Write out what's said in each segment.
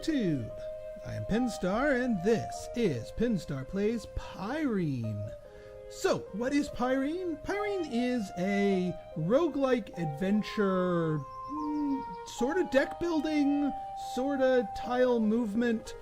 YouTube! I am Pinstar, and this is Pinstar Plays Pyrene. So, what is Pyrene? Pyrene is a roguelike adventure, sort of deck building, sort of tile movement,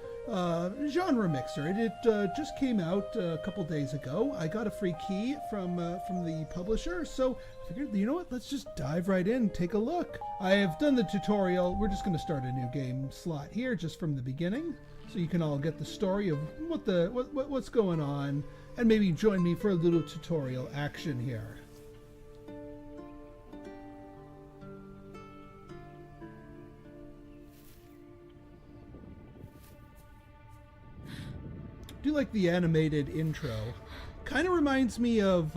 genre mixer. It just came out a couple days ago. I got a free key from the publisher, so I figured, you know what, let's just dive right in, take a look. I have done the tutorial. We're just going to start a new game slot here just from the beginning, so you can all get the story of what's going on, and maybe join me for a little tutorial action here. I do like the animated intro. Kind of reminds me of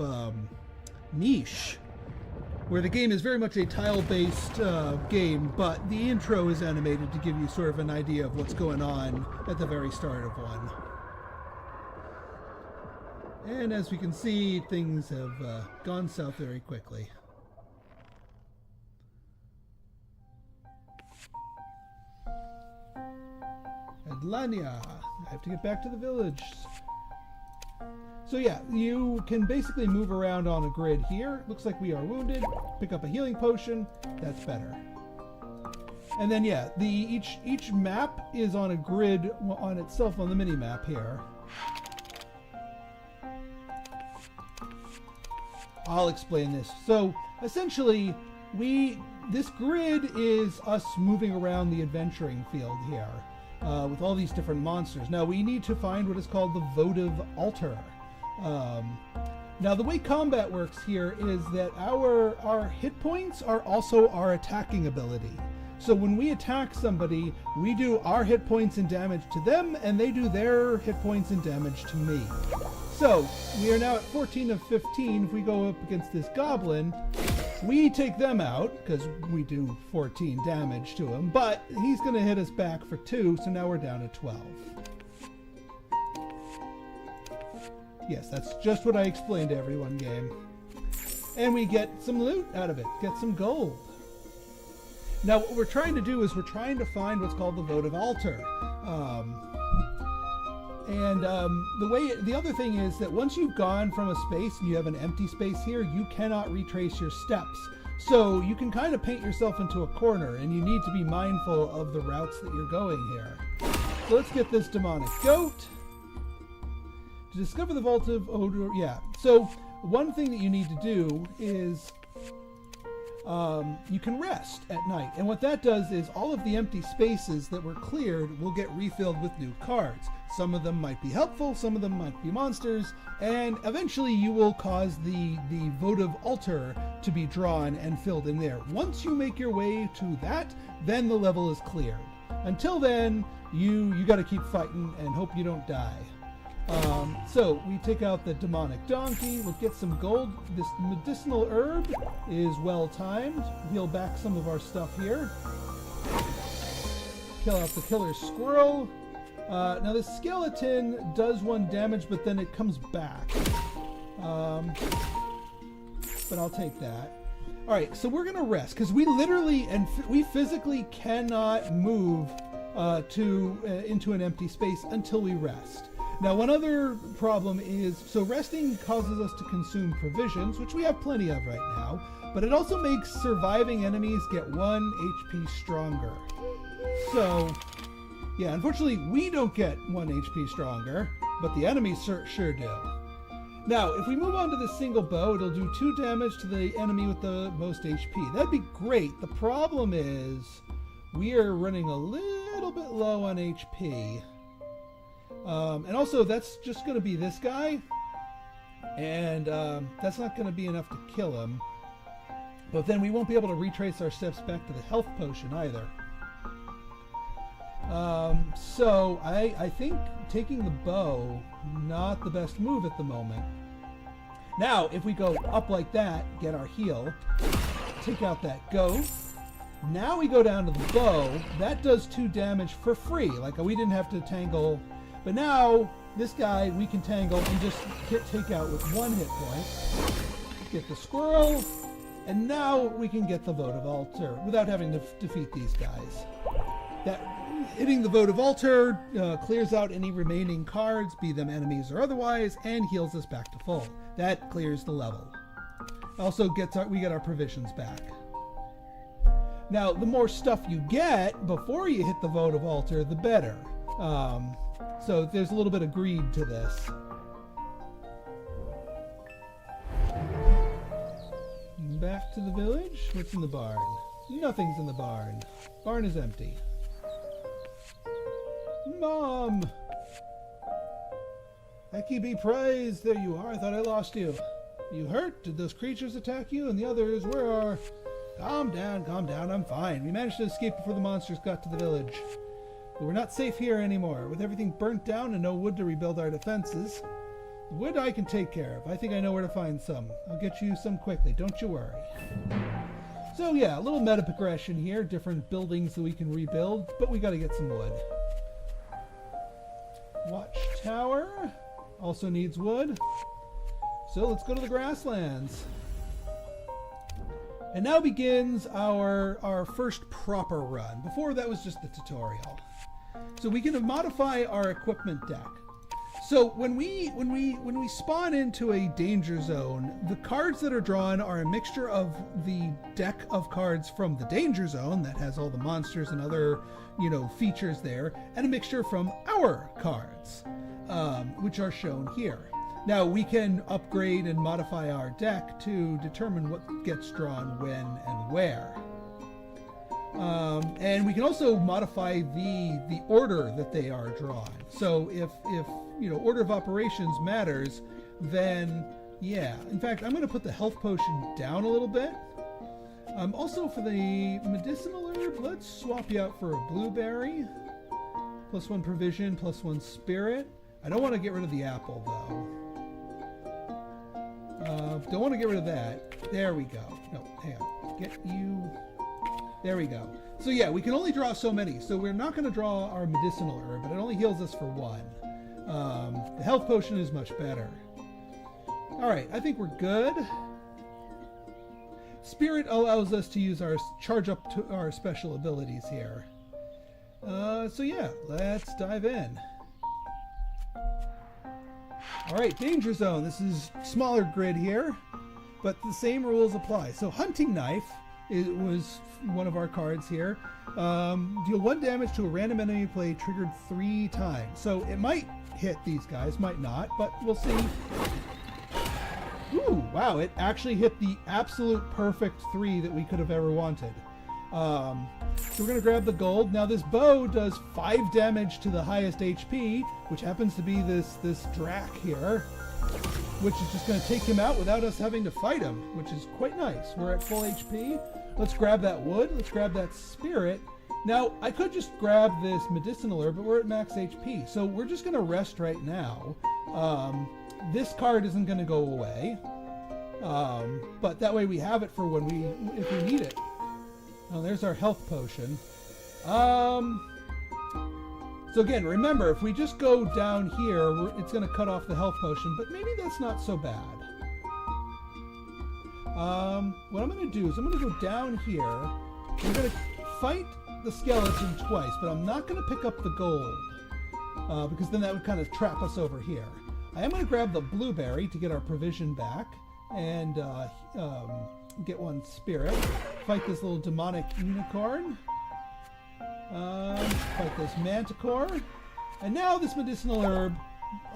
Niche, where the game is very much a tile-based game, but the intro is animated to give you sort of an idea of what's going on at the very start of one. And as we can see, things have gone south very quickly. Adlania. I have to get back to the village. So yeah, you can basically move around on a grid here. Looks like we are wounded. Pick up a healing potion. That's better. And then yeah, each map is on a grid on itself on the mini map here. I'll explain this. So essentially, this grid is us moving around the adventuring field here. With all these different monsters. Now we need to find what is called the votive altar. Now the way combat works here is that our hit points are also our attacking ability. So when we attack somebody, we do our hit points and damage to them, and they do their hit points and damage to me. So we are now at 14 of 15. If we go up against this goblin, we take them out because we do 14 damage to him, but he's going to hit us back for 2, so now we're down to 12. Yes, that's just what I explained to everyone, game. And we get some loot out of it, get some gold. Now what we're trying to do is we're trying to find what's called the votive altar. The other thing is that once you've gone from a space and you have an empty space here, you cannot retrace your steps. So you can kind of paint yourself into a corner, and you need to be mindful of the routes that you're going here. So let's get this demonic goat. To discover the votive odor, yeah. So one thing that you need to do is you can rest at night. And what that does is all of the empty spaces that were cleared will get refilled with new cards. Some of them might be helpful, some of them might be monsters, and eventually you will cause the votive altar to be drawn and filled in there. Once you make your way to that, then the level is cleared. Until then, you got to keep fighting and hope you don't die. So we take out the demonic donkey. We'll get some gold. This medicinal herb is well timed. Heal back some of our stuff here. Kill out the killer squirrel. Now the skeleton does 1 damage, but then it comes back. But I'll take that. All right, so we're gonna rest because we literally we physically cannot move into an empty space until we rest. Now, one other problem is, so resting causes us to consume provisions, which we have plenty of right now, but it also makes surviving enemies get 1 HP stronger. So, yeah, unfortunately, we don't get 1 HP stronger, but the enemies sure do. Now, if we move on to the single bow, it'll do 2 damage to the enemy with the most HP. That'd be great. The problem is, we are running a little bit low on HP. And also, that's just going to be this guy, and that's not going to be enough to kill him. But then we won't be able to retrace our steps back to the health potion either. So I think taking the bow, not the best move at the moment. Now, if we go up like that, get our heal, take out that goat. Now we go down to the bow. That does 2 damage for free. Like, we didn't have to tangle. But now, this guy we can tangle and just take out with 1 hit point. Get the squirrel, and now we can get the votive altar without having to defeat these guys. That Hitting the votive altar clears out any remaining cards, be them enemies or otherwise, and heals us back to full. That clears the level. Also we get our provisions back. Now, the more stuff you get before you hit the votive altar, the better. So there's a little bit of greed to this. Back to the village. What's in the barn? Nothing's in the barn. Barn is empty. Mom! Eki be praised. There you are. I thought I lost you. You hurt? Did those creatures attack you? And the others, where are... Calm down, I'm fine. We managed to escape before the monsters got to the village. But we're not safe here anymore. With everything burnt down and no wood to rebuild our defenses. Wood I can take care of. I think I know where to find some. I'll get you some quickly. Don't you worry. So yeah, a little meta progression here. Different buildings that we can rebuild. But we gotta get some wood. Watchtower also needs wood. So let's go to the grasslands. And now begins our first proper run. Before that was just the tutorial. So we can modify our equipment deck. So when we spawn into a danger zone, the cards that are drawn are a mixture of the deck of cards from the danger zone that has all the monsters and other, features there, and a mixture from our cards, which are shown here. Now we can upgrade and modify our deck to determine what gets drawn when and where. And we can also modify the order that they are drawn. So if order of operations matters, then yeah. In fact, I'm going to put the health potion down a little bit. Also for the medicinal herb, let's swap you out for a blueberry. +1 provision, +1 spirit. I don't want to get rid of the apple though. Don't want to get rid of that. There we go. No, hang on. Get you... There we go. So yeah, we can only draw so many. So we're not going to draw our medicinal herb, but it only heals us for 1. The health potion is much better. Alright, I think we're good. Spirit allows us to use our charge up to our special abilities here. So yeah, let's dive in. Alright, danger zone. This is smaller grid here, but the same rules apply. So hunting knife was one of our cards here. Deal 1 damage to a random enemy play triggered 3 times. So it might hit these guys, might not, but we'll see. Ooh, wow, it actually hit the absolute perfect 3 that we could have ever wanted. So we're going to grab the gold. Now this bow does 5 damage to the highest HP, which happens to be this Drac here, which is just going to take him out without us having to fight him, which is quite nice. We're at full HP. Let's grab that wood. Let's grab that spirit. Now, I could just grab this medicinal herb, but we're at max HP, so we're just going to rest right now. This card isn't going to go away, but that way we have it for if we need it. Oh, there's our health potion. So again, remember, if we just go down here, it's going to cut off the health potion, but maybe that's not so bad. What I'm going to do is I'm going to go down here. We're going to fight the skeleton twice, but I'm not going to pick up the gold, because then that would kind of trap us over here. I am going to grab the blueberry to get our provision back, and get 1 spirit. Fight this little demonic unicorn. Fight this manticore. And now this medicinal herb,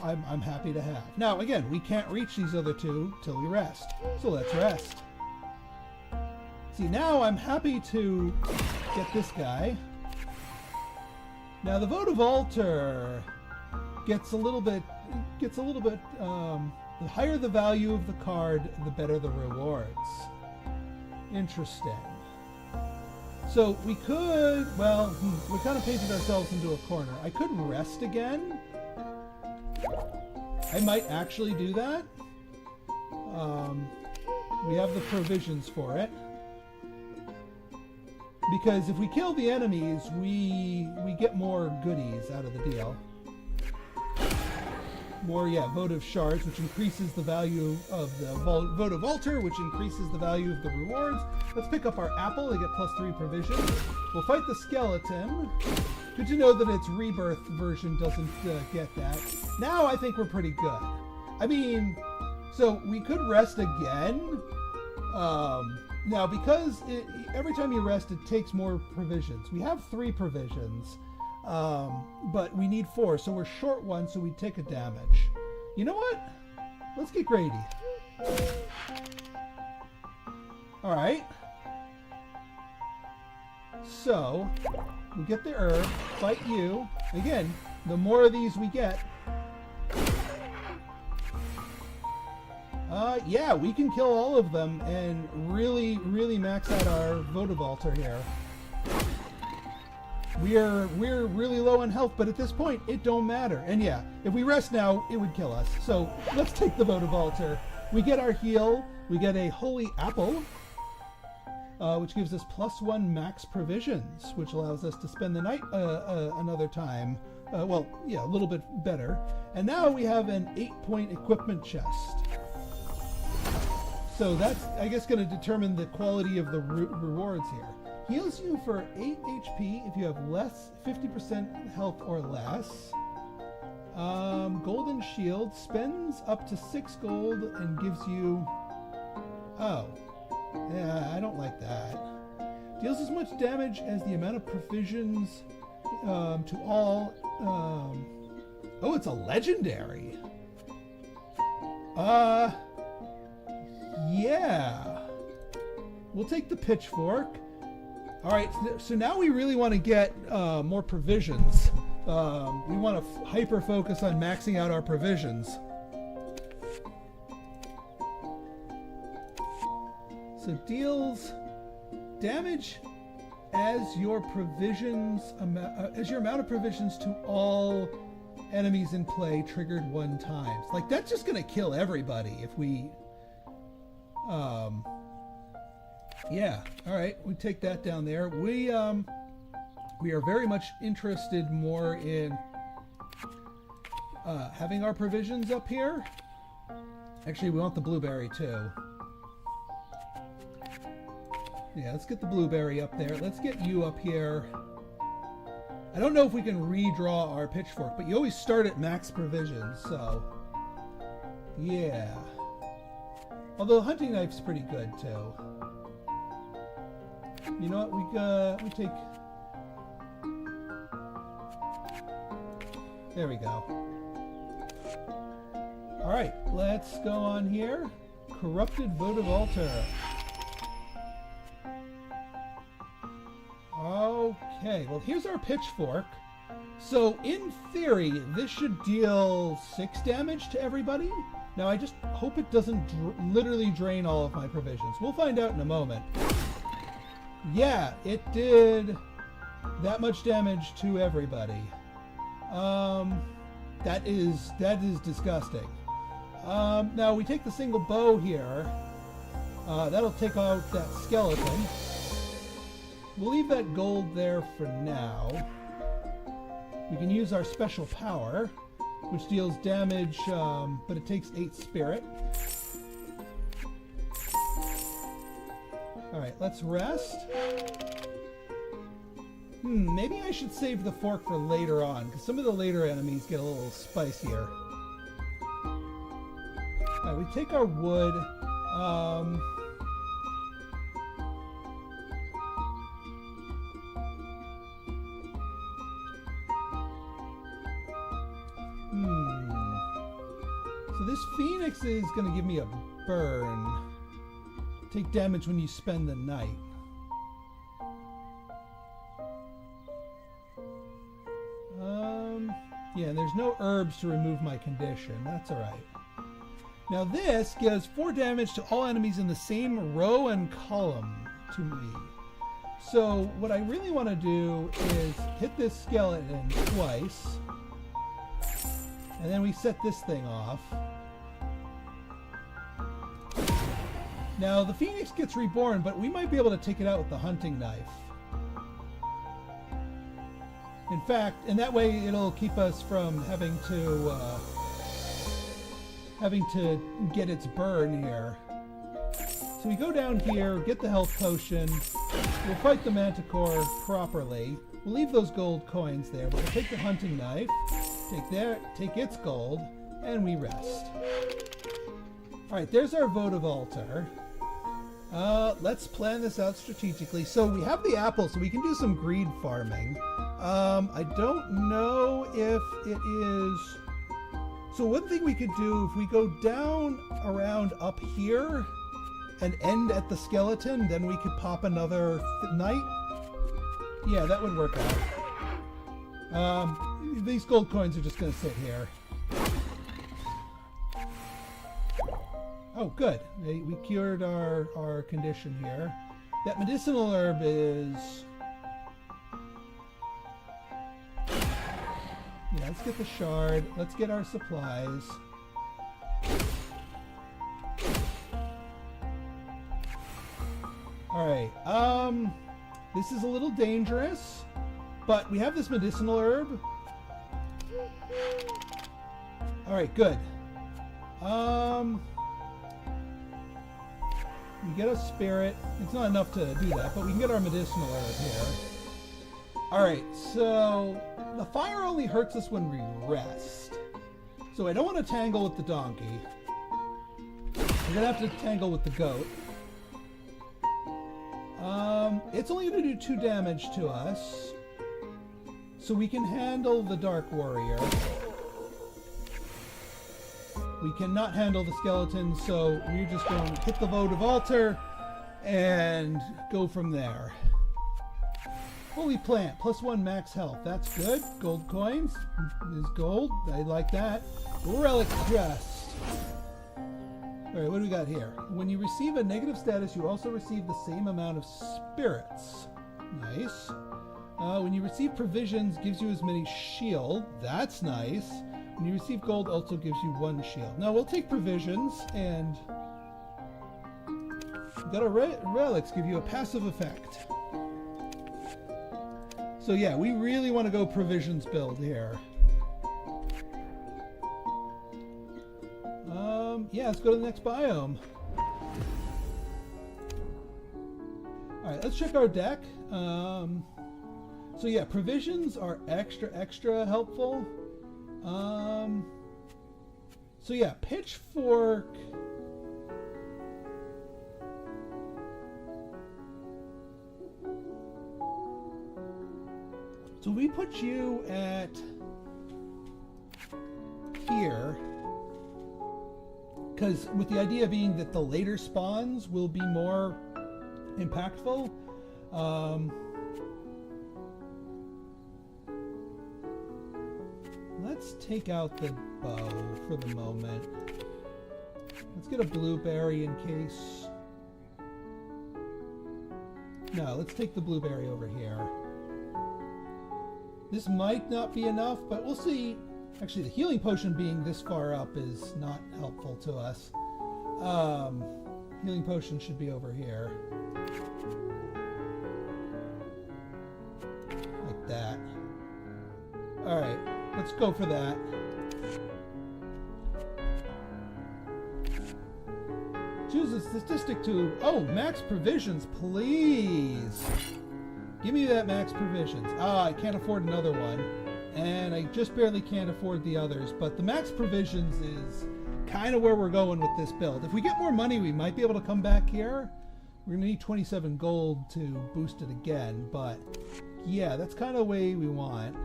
I'm happy to have. Now, again, we can't reach these other 2 till we rest. So let's rest. See, now I'm happy to get this guy. Now the votive altar gets a little bit, the higher the value of the card, the better the rewards. Interesting. So we could, well, we kind of painted ourselves into a corner. I could rest again. I might actually do that. We have the provisions for it. Because if we kill the enemies, we get more goodies out of the deal. more, yeah, votive shards, which increases the value of the votive altar, which increases the value of the rewards. Let's pick up our apple to get +3 provision. We'll fight the skeleton. Good to know that its rebirth version doesn't get that. Now I think we're pretty good. I mean, so we could rest again. Now, because every time you rest, it takes more provisions. We have 3 provisions. But we need 4, so we're short 1, so we take a damage. You know what? Let's get greedy. Alright. So, we get the herb, fight you. Again, the more of these we get. Yeah, we can kill all of them and really, really max out our votive altar here. We're really low on health, but at this point, it don't matter. And yeah, if we rest now, it would kill us. So let's take the votive altar. We get our heal. We get a holy apple, which gives us +1 max provisions, which allows us to spend the night another time. Well, yeah, a little bit better. And now we have an 8-point equipment chest. So that's, I guess, going to determine the quality of the rewards here. Heals you for 8 HP if you have 50% health or less. Golden Shield spends up to 6 gold and gives you... Oh. Yeah, I don't like that. Deals as much damage as the amount of provisions to all... Oh, it's a legendary. Yeah. We'll take the pitchfork. Alright, so now we really want to get more provisions. We want to hyper-focus on maxing out our provisions. So deals damage as your provisions, as your amount of provisions to all enemies in play triggered 1 time. Like, that's just going to kill everybody if we... Yeah, alright, we take that down there. We are very much interested more in having our provisions up here. Actually, we want the blueberry too. Yeah, let's get the blueberry up there. Let's get you up here. I don't know if we can redraw our pitchfork, but you always start at max provisions, so... Yeah. Although the hunting knife's pretty good too. You know what? We take... There we go. Alright, let's go on here. Corrupted votive altar. Okay, well here's our pitchfork. So in theory, this should deal 6 damage to everybody. Now I just hope it doesn't literally drain all of my provisions. We'll find out in a moment. Yeah, it did that much damage to everybody. That is disgusting. Now we take the single bow here. That'll take out that skeleton. We'll leave that gold there for now. We can use our special power, which deals damage, but it takes 8 spirit. Alright, let's rest. Maybe I should save the fork for later on, because some of the later enemies get a little spicier. Alright, we take our wood. So this phoenix is going to give me a burn. Take damage when you spend the night. Yeah, there's no herbs to remove my condition. That's alright. Now this gives 4 damage to all enemies in the same row and column to me. So what I really want to do is hit this skeleton twice. And then we set this thing off. Now the phoenix gets reborn, but we might be able to take it out with the hunting knife. In fact, and that way it'll keep us from having to having to get its burn here. So we go down here, get the health potion, we'll fight the manticore properly. We'll leave those gold coins there, but we'll take the hunting knife, take its gold, and we rest. Alright, there's our votive altar. Let's plan this out strategically. So we have the apple, so we can do some greed farming. I don't know if it is... So one thing we could do, if we go down around up here and end at the skeleton, then we could pop another knight. Yeah, that would work out. These gold coins are just going to sit here. Oh, good. We cured our condition here. That medicinal herb is... Yeah, let's get the shard. Let's get our supplies. Alright, this is a little dangerous, but we have this medicinal herb. Alright, good. We get a spirit. It's not enough to do that, but we can get our medicinal herb here. Alright, so the fire only hurts us when we rest. So I don't want to tangle with the donkey. We're going to have to tangle with the goat. It's only going to do 2 damage to us. So we can handle the Dark Warrior. We cannot handle the skeleton, so we're just going to hit the votive altar and go from there. Holy plant, +1 max health. That's good. Gold coins is gold. I like that. Relic chest. Alright, what do we got here? When you receive a negative status, you also receive the same amount of spirits. Nice. When you receive provisions, gives you as many shield. That's nice. When you receive gold, also gives you 1 shield. Now we'll take provisions, and we've got our relics give you a passive effect. So yeah, we really want to go provisions build here. Yeah, let's go to the next biome. Alright, let's check our deck. So yeah, provisions are extra helpful. So yeah, pitchfork. So we put you at here, because with the idea being that the later spawns will be more impactful. Let's take out the bow for the moment. Let's get a blueberry in case. No, let's take the blueberry over here. This might not be enough, but we'll see. Actually, the healing potion being this far up is not helpful to us. Healing potion should be over here. Like that. Alright, let's go for that. Choose a statistic to... Oh, max provisions, please! Give me that max provisions. I can't afford another one. And I just barely can't afford the others. But the max provisions is kind of where we're going with this build. If we get more money, we might be able to come back here. We're going to need 27 gold to boost it again. But yeah, that's kind of the way we want.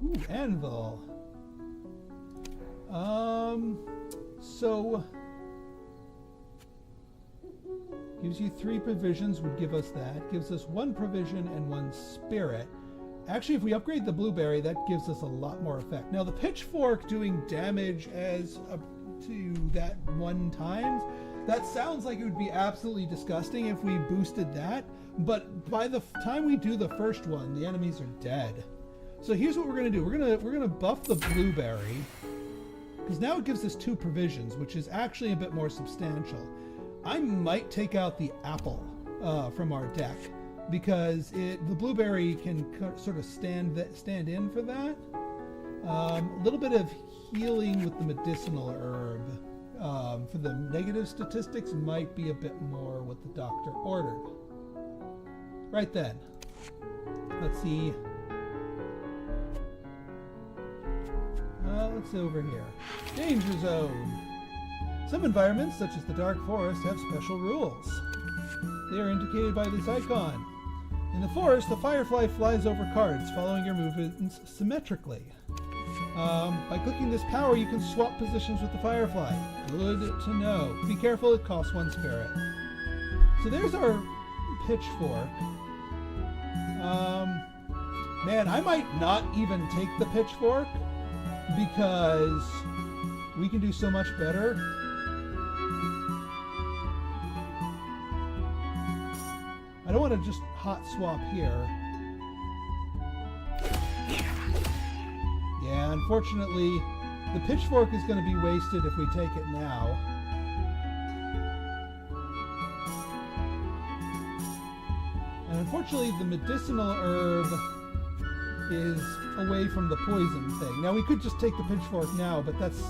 Ooh, anvil. So... Gives you 3 provisions, would give us that. Gives us 1 provision and 1 spirit. Actually, if we upgrade the blueberry, that gives us a lot more effect. Now, the pitchfork doing damage as up to that 1 times, that sounds like it would be absolutely disgusting if we boosted that. But by the time we do the first one, the enemies are dead. So here's what we're going to do. We're going to buff the blueberry, because now it gives us 2 provisions, which is actually a bit more substantial. I might take out the apple from our deck, because the blueberry can sort of stand in for that. A little bit of healing with the medicinal herb. For the negative statistics, might be a bit more what the doctor ordered. Right then. Let's see. Let's see over here. Danger zone. Some environments, such as the Dark Forest, have special rules. They are indicated by this icon. In the forest, the firefly flies over cards, following your movements symmetrically. By clicking this power, you can swap positions with the firefly. Good to know. Be careful, it costs 1 spirit. So there's our pitchfork. Man, I might not even take the pitchfork because we can do so much better. I don't want to just hot swap here. Yeah, unfortunately, the pitchfork is going to be wasted if we take it now. And unfortunately, the medicinal herb is away from the poison thing. Now, we could just take the pitchfork now, but that's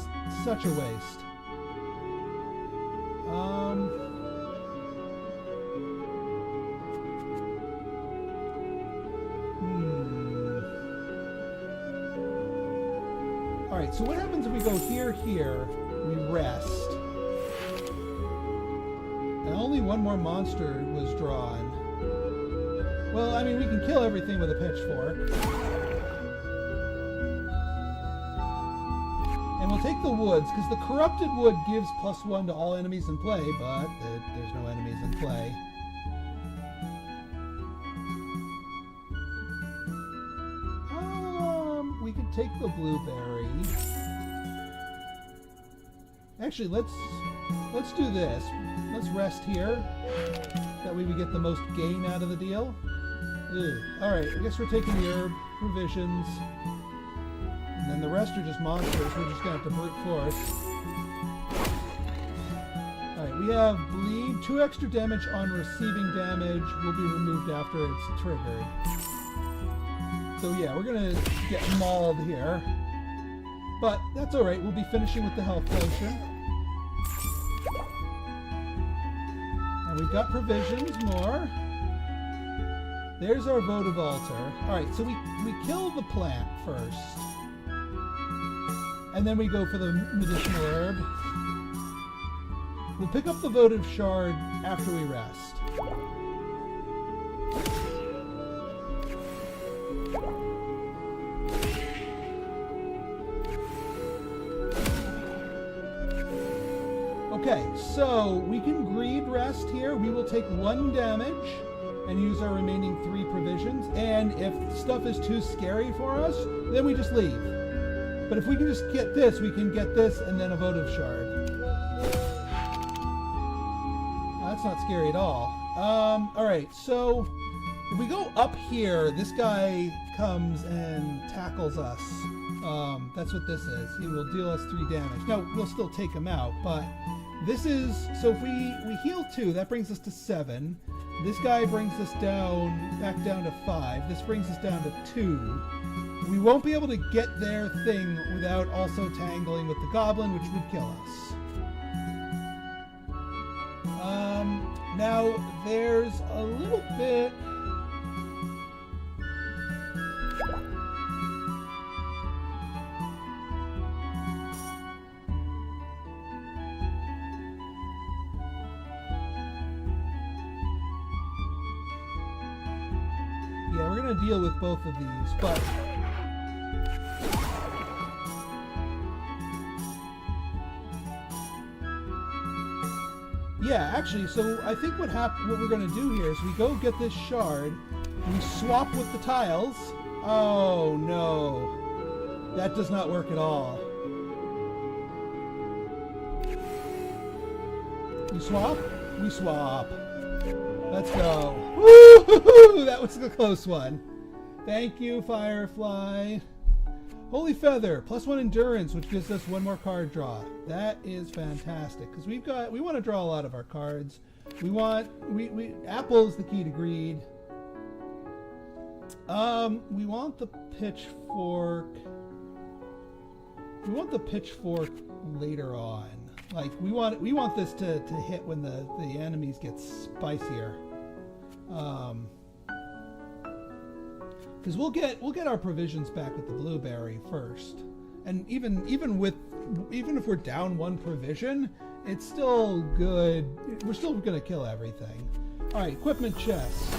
such a waste. Alright, so what happens if we go here, we rest. And only one more monster was drawn. Well, I mean, we can kill everything with a pitchfork. And we'll take the woods, because the corrupted wood gives +1 to all enemies in play, but there's no enemies in play. We could take the blueberry. Actually, let's do this. Let's rest here. That way we get the most gain out of the deal. Alright, I guess we're taking the herb, provisions, and then the rest are just monsters. We're just going to have to brute force. Alright, we have bleed. 2 extra damage on receiving damage will be removed after it's triggered. So yeah, we're going to get mauled here. But that's alright, we'll be finishing with the health potion. And we've got provisions more. There's our votive altar. Alright, so we kill the plant first. And then we go for the medicinal herb. We'll pick up the votive shard after we rest. Okay, so we can greed rest here. We will take 1 damage and use our remaining 3 provisions. And if stuff is too scary for us, then we just leave. But if we can just get this, we can get this and then a votive shard. That's not scary at all. Alright, so if we go up here, this guy comes and tackles us. That's what this is. He will deal us 3 damage. Now, we'll still take him out, but this is, so if we heal 2, that brings us to 7. This guy brings us down, back down to 5. This brings us down to 2. We won't be able to get their thing without also tangling with the goblin, which would kill us. Now, there's a little bit... Yeah, we're going to deal with both of these, but... Yeah, actually, so I think what we're going to do here is we go get this shard, we swap with the tiles. Oh, no. That does not work at all. We swap? We swap. Let's go. Woo! That was a close one. Thank you, Firefly. Holy Feather, +1 endurance, which gives us 1 more card draw. That is fantastic because we want to draw a lot of our cards. Apple is the key to greed. We want the pitchfork. We want the pitchfork later on. Like we want this to hit when the enemies get spicier. Because we'll get our provisions back with the blueberry first, and even if we're down one provision, it's still good. We're still gonna kill everything. All right, equipment chest.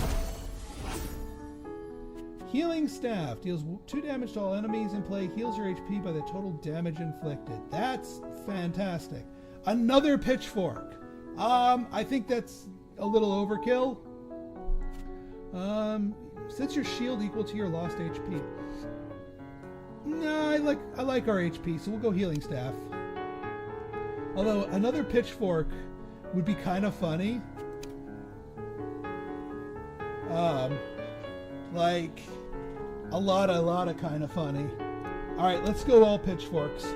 Healing staff deals 2 damage to all enemies in play. Heals your HP by the total damage inflicted. That's fantastic. Another pitchfork. I think that's a little overkill. Sets your shield equal to your lost HP. No, I like our HP, so we'll go healing staff. Although another pitchfork would be kind of funny. Like a lot of kind of funny. All right, let's go all pitchforks.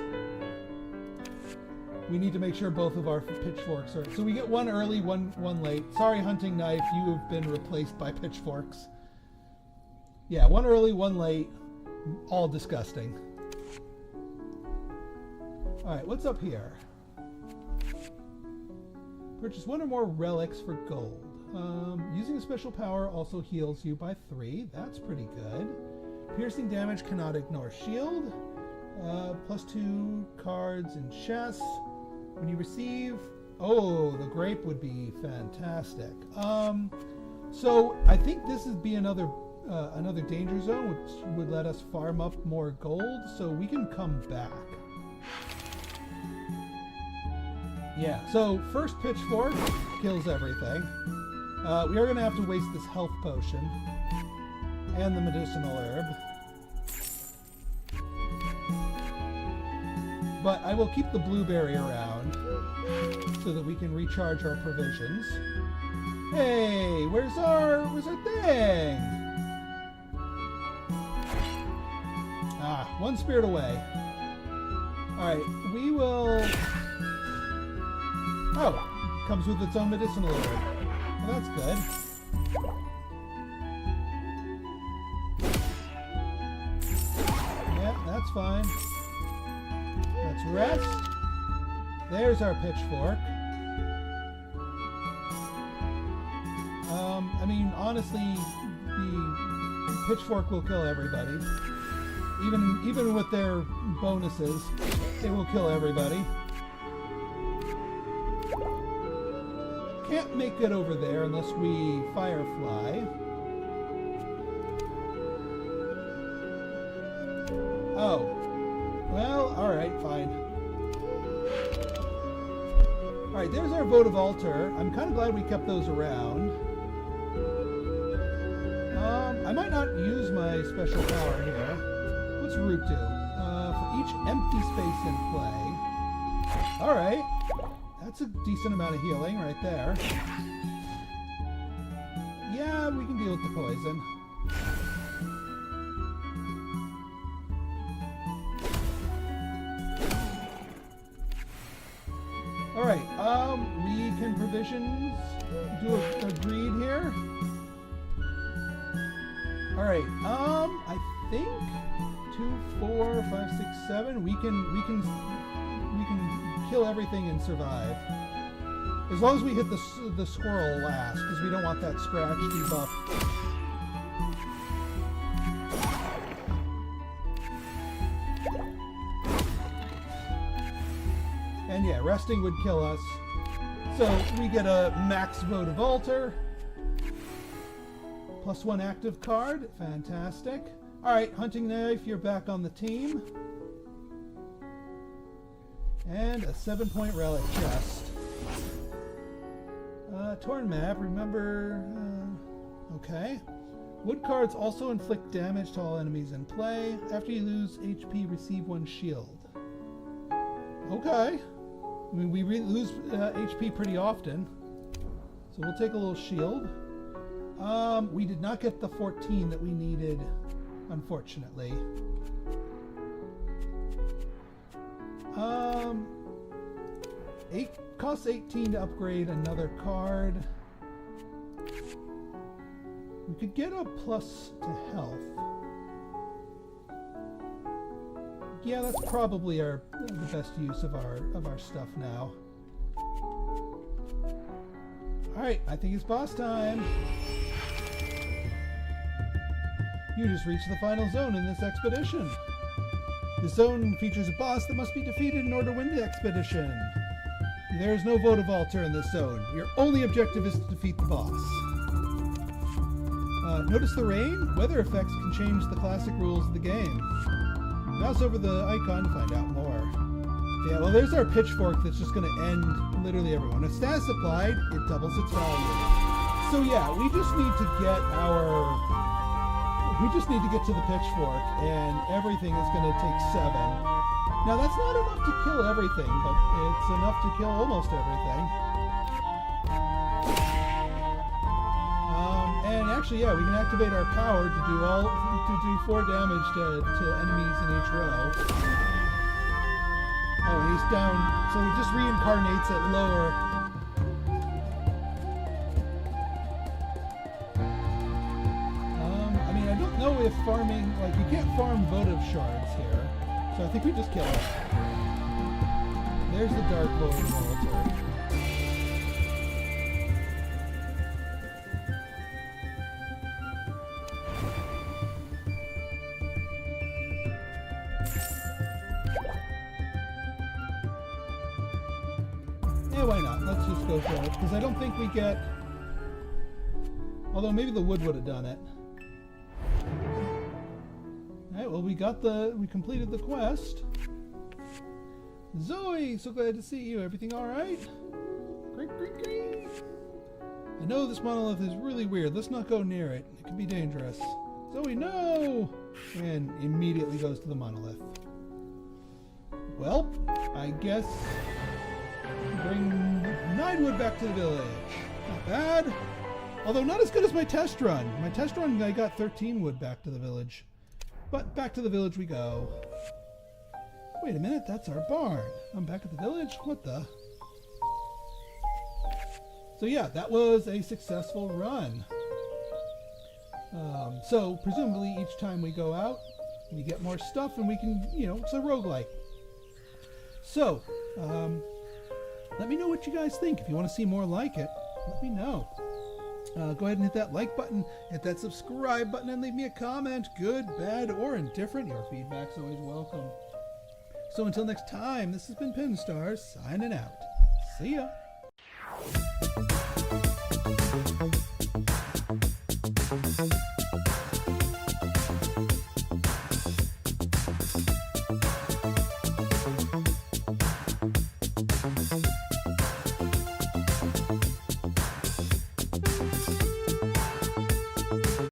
We need to make sure both of our pitchforks are... So we get one early, one late. Sorry, hunting knife, you have been replaced by pitchforks. Yeah, one early, one late. All disgusting. All right, what's up here? Purchase 1 or more relics for gold. Using a special power also heals you by 3. That's pretty good. Piercing damage cannot ignore shield. +2 cards in chest. When you receive... Oh, the grape would be fantastic. So I think this would be another danger zone, which would let us farm up more gold, so we can come back. Yeah, so first pitchfork kills everything. We are going to have to waste this health potion and the medicinal herb. But I will keep the blueberry around so that we can recharge our provisions. Hey, where's our thing? Ah, 1 spirit away. Alright, we will... Oh, comes with its own medicinal herb. Well, that's good. Yeah, that's fine. Let's rest. There's our pitchfork. I mean, honestly, the pitchfork will kill everybody. Even with their bonuses, it will kill everybody. Can't make it over there unless we firefly. Oh. Well, alright, fine. Alright, there's our votive altar. I'm kind of glad we kept those around. I might not use my special power here. What's root do? For each empty space in play. Alright. That's a decent amount of healing right there. Yeah, we can deal with the poison. Alright, we can provisions, do a greed here. Alright, I think 2, 4, 5, 6, 7, we can kill everything and survive. As long as we hit the squirrel last, because we don't want that scratch debuff. And yeah, resting would kill us. So we get a max votive altar. +1 active card. Fantastic. Alright, hunting knife, you're back on the team. And a 7-point relic chest. Torn map, remember... okay. Wood cards also inflict damage to all enemies in play. After you lose HP, receive 1 shield. Okay. I mean, we lose HP pretty often. So we'll take a little shield. We did not get the 14 that we needed, unfortunately. Costs 18 to upgrade another card. We could get a plus to health. yeah, that's probably the best use of our stuff now. Alright, I think it's boss time. You just reached the final zone in this expedition. The zone features a boss that must be defeated in order to win the expedition. There is no votive altar in this zone. Your only objective is to defeat the boss. Notice the rain? Weather effects can change the classic rules of the game. Mouse over the icon to find out more. Yeah, well, there's our pitchfork that's just going to end literally everyone. If status applied, it doubles its value. So yeah, we just need to get to the pitchfork, and everything is going to take 7. Now that's not enough to kill everything, but it's enough to kill almost everything. And actually, yeah, we can activate our power to do 4 damage to enemies in each row. Oh, he's down, so he just reincarnates at lower. I mean, I don't know if farming, like, you can't farm votive shards here, so I think we just kill it. There's the dark votive altar. Yeah, why not? Let's just go for it, because I don't think we get... Although maybe the wood would have done it. Alright, well, we completed the quest. Zoe, so glad to see you. Everything alright? Great. I know this monolith is really weird. Let's not go near it. It could be dangerous. Zoe, no! And immediately goes to the monolith. Well, I guess... bring 9 wood back to the village. Not bad. Although not as good as my test run. My test run, I got 13 wood back to the village. But back to the village we go. Wait a minute, that's our barn. I'm back at the village? What the? So yeah, that was a successful run. So presumably each time we go out, we get more stuff and we can, it's a roguelike. So, let me know what you guys think. If you want to see more like it, let me know. Go ahead and hit that like button, hit that subscribe button, and leave me a comment. Good, bad, or indifferent. Your feedback's always welcome. So until next time, this has been Pinstar, signing out. See ya.